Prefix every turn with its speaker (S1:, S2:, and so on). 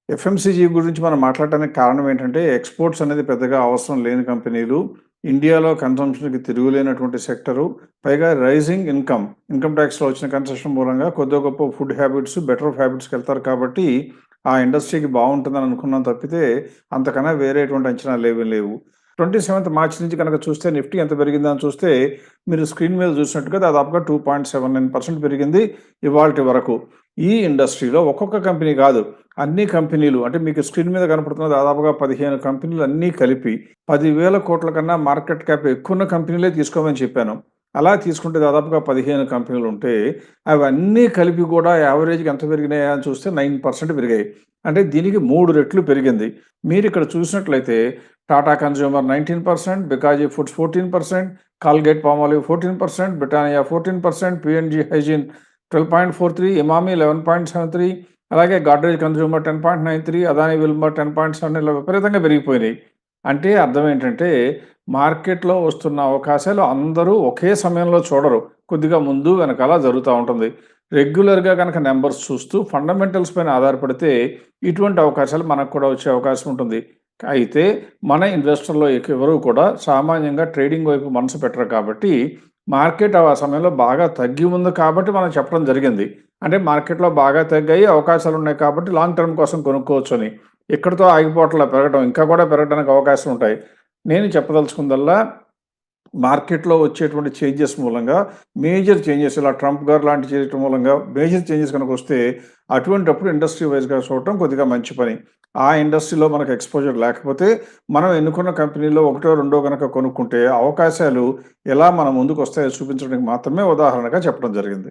S1: FMCG గురించి మనం మాట్లాడటానికి కారణం ఏంటంటే, ఎక్స్‌పోర్ట్స్ అనేది పెద్దగా అవసరం లేని కంపెనీలు. ఇండియాలో కన్జంప్షన్‌కి తిరుగులేనటువంటి సెక్టరు. పైగా రైజింగ్ ఇన్‌కమ్ టాక్స్‌లో వచ్చిన కన్సెషన్ మూలంగా కొద్దో గొప్పో ఫుడ్ హ్యాబిట్స్, బెటర్ హ్యాబిట్స్‌కెళ్తారు కాబట్టి, ఆ ఇండస్ట్రీకి బావుంటుందని అనుకున్నాం తప్పితే, అంతకన్నా వేరేటువంటి అంచనాలేవీ లేవు. 27థ్ మార్చ్ నుంచి గనక చూస్తే నిఫ్టీ ఎంత పెరిగిందని చూస్తే, మీరు స్క్రీన్ మీద చూసినట్టుగా దాదాపుగా 2.79% పెరిగింది ఇవాల్టి వరకు. ఈ ఇండస్ట్రీలో ఒక్కొక్క కంపెనీ కాదు, అన్ని కంపెనీలు అంటే మీకు స్క్రీన్ మీద కనపడుతున్న దాదాపుగా 15 కంపెనీలు అన్నీ కలిపి 10,000 కోట్ల కన్నా మార్కెట్ క్యాప్ ఎక్కువున్న కంపెనీలే తీసుకోమని చెప్పాను. అలా తీసుకుంటే దాదాపుగా 15 కంపెనీలుంటే, అవన్నీ కలిపి కూడా యావరేజ్‌గా ఎంత పెరిగినాయా అని చూస్తే 9% పెరిగాయి. అంటే దీనికి 3 రెట్లు పెరిగింది. మీరిక్కడ చూసినట్లయితే Tata consumer 19%, Bikaji foods 14%, Colgate Palmolive 14%, Britannia 14%, PNG hygiene 12.43, Emami 11.73, అలాగే గాడ్రేజ్ కన్స్యూమర్ 10.93, అదానీ విల్మర్ 10.7 ఇలా విపరీతంగా పెరిగిపోయినాయి. అంటే అర్థం ఏంటంటే, మార్కెట్‌లో వస్తున్న అవకాశాలు అందరూ ఒకే సమయంలో చూడరు. కొద్దిగా ముందు వెనకాల జరుగుతా ఉంటుంది. రెగ్యులర్‌గా గనక నంబర్స్ చూస్తూ ఫండమెంటల్స్ పైన ఆధారపడితే ఇటువంటి అవకాశాలు మనకు కూడా వచ్చే అవకాశం ఉంటుంది. అయితే మన ఇన్వెస్టర్‌లో ఎవరు కూడా సామాన్యంగా ట్రేడింగ్ వైపు మనసు పెట్టరు కాబట్టి, మార్కెట్ ఆ సమయంలో బాగా తగ్గి ఉంది కాబట్టి మనం చెప్పడం జరిగింది. అంటే మార్కెట్‌లో బాగా తగ్గాయి, అవకాశాలున్నాయి కాబట్టి లాంగ్ టర్మ్ కోసం కొనుక్కోవచ్చని. ఇక్కడితో ఆగిపోవట్లా పెరగడం. ఇంకా కూడా పెరగడానికి అవకాశం ఉంటాయి. నేను చెప్పదలుచుకుందల్లా మార్కెట్‌లో వచ్చేటువంటి చేంజెస్ మూలంగా, మేజర్ చేంజెస్ ఇలా ట్రంప్ గారు లాంటి చేయటం మూలంగా మేజర్ చేంజెస్ గనకొస్తే, అటువంటప్పుడు ఇండస్ట్రీ వైస్‌గా చూడటం కొద్దిగా మంచి పని. ఆ ఇండస్ట్రీలో మనకు ఎక్స్‌పోజర్ లేకపోతే, మనం ఎన్నుకున్న కంపెనీలో ఒకటో, రెండో గనక కొనుక్కుంటే అవకాశాలు ఎలా మన ముందుకొస్తాయో చూపించడానికి మాత్రమే ఉదాహరణగా చెప్పడం జరిగింది.